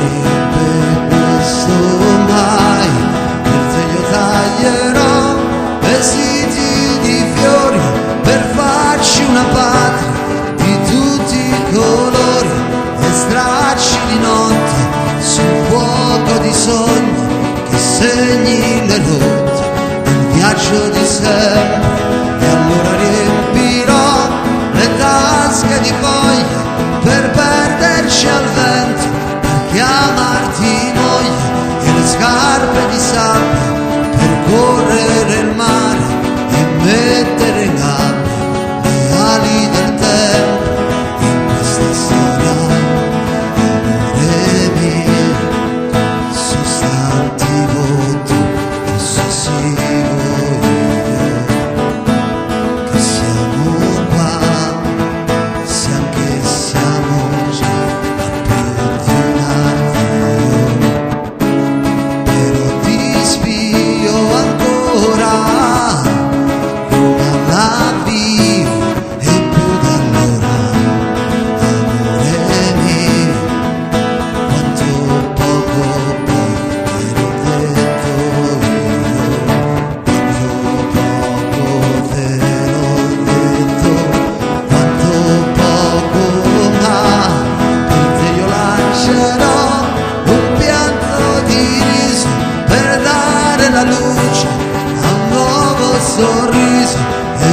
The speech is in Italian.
sarebbe questo mai. Per te io taglierò vestiti di fiori per farci una patria di tutti i colori e stracci di notte sul fuoco di sogno che segni le rotte del viaggio di sempre. E allora riempirò le tasche di foglie per perderci al vento, per chiamarti moglie, e le scarpe di sabbia per correre il mare e mettere in gabbia le ali del tempo. In questa storia, amore mio, sostantivo tu, possessivo io, che siamo qua, se anche siamo già a più di un addio, però ti spio ancora come all'avvio e più da allora, amore mio, quanto poco poi te l'ho detto io, quanto poco te l'ho detto, quanto poco, ma per te io lancerò un pianto di riso per dare la luce a un nuovo sorriso e